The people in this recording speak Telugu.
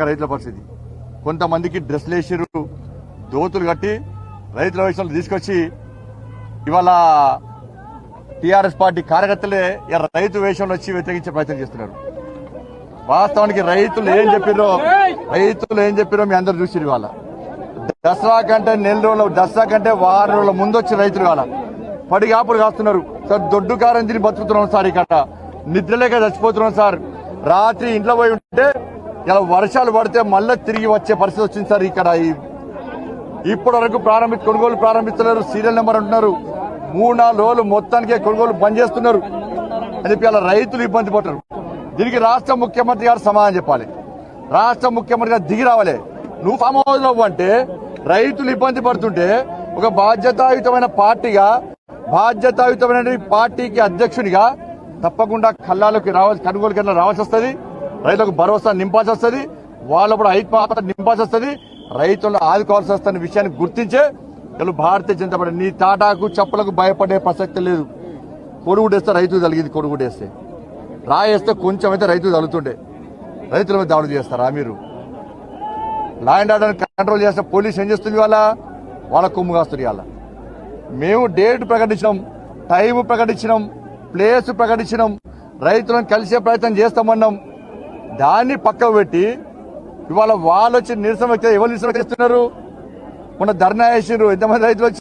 రైతుల పరిస్థితి. కొంతమందికి డ్రెస్లు వేసిరు, దోతులు కట్టి రైతుల విషయంలో తీసుకొచ్చి ఇవాళ టీఆర్ఎస్ పార్టీ కార్యకర్తలే రైతు వేషంలో వచ్చి వ్యతిరేకించే ప్రయత్నం చేస్తున్నారు. వాస్తవానికి రైతులు ఏం చెప్పారో మీ అందరు చూసిరు. ఇవాళ దసరా కంటే నెల రోజుల దసరా కంటే వారం రోజుల ముందు వచ్చి రైతులు ఇవాళ పడిగాపులు కాస్తున్నారు. సార్ దొడ్డు కారం తిని బతుకుతున్నాం సార్, ఇక్కడ నిద్రలేక చచ్చిపోతున్నాం సార్. రాత్రి ఇంట్లో పోయి ఉంటే ఇలా వర్షాలు పడితే మళ్ళీ తిరిగి వచ్చే పరిస్థితి వచ్చింది సార్. ఇక్కడ ఇప్పటి వరకు కొనుగోలు ప్రారంభిస్తున్నారు, సీరియల్ నెంబర్ అంటున్నారు. 3-4 రోజులు మొత్తానికే కొనుగోలు బంద్ చేస్తున్నారు అని చెప్పి అలా రైతులు ఇబ్బంది పడతారు. దీనికి రాష్ట్ర ముఖ్యమంత్రి గారు సమాధానం చెప్పాలి. రాష్ట్ర ముఖ్యమంత్రి గారు దిగి రావాలి. నువ్వు ఫామ్ హౌస్ లో అంటే రైతులు ఇబ్బంది పడుతుంటే ఒక బాధ్యతాయుతమైన పార్టీకి అధ్యక్షునిగా తప్పకుండా కళ్ళాలకు కొనుగోలు కేంద్రాలు రావాల్సి వస్తుంది. రైతులకు భరోసా నింపాల్సి వస్తుంది, వాళ్ళప్పుడు ఐక్యత నింపాల్సి వస్తుంది, రైతులను ఆదుకోవాల్సి వస్తున్న విషయాన్ని గుర్తించే భారతీయ జనతా పార్టీ నీ తాటాకు చెప్పులకు భయపడే ప్రసక్తి లేదు. కొడుగుడేస్తే రైతు తగిలింది, కొడుగుడేస్తే రాయేస్తే కొంచెం అయితే రైతు తగులుతుండే. రైతుల మీద దాడులు చేస్తారా మీరు? లా అండ్ ఆర్డర్ కంట్రోల్ చేస్తే పోలీసు ఏం చేస్తుంది? వాళ్ళ కొమ్ము కాస్తుంది. ఇవాళ మేము డేట్ ప్రకటించినాం, టైం ప్రకటించినాం, ప్లేస్ ప్రకటించినాం, రైతులను కలిసే ప్రయత్నం చేస్తామన్నాం. దాన్ని పక్కకు పెట్టి ఇవాళ వాళ్ళు వచ్చి నిరసన వ్యక్తి ఎవరు నిరసన చేస్తున్నారు? మొన్న ధర్నా చేసినారు, ఎంతమంది రైతులు వచ్చి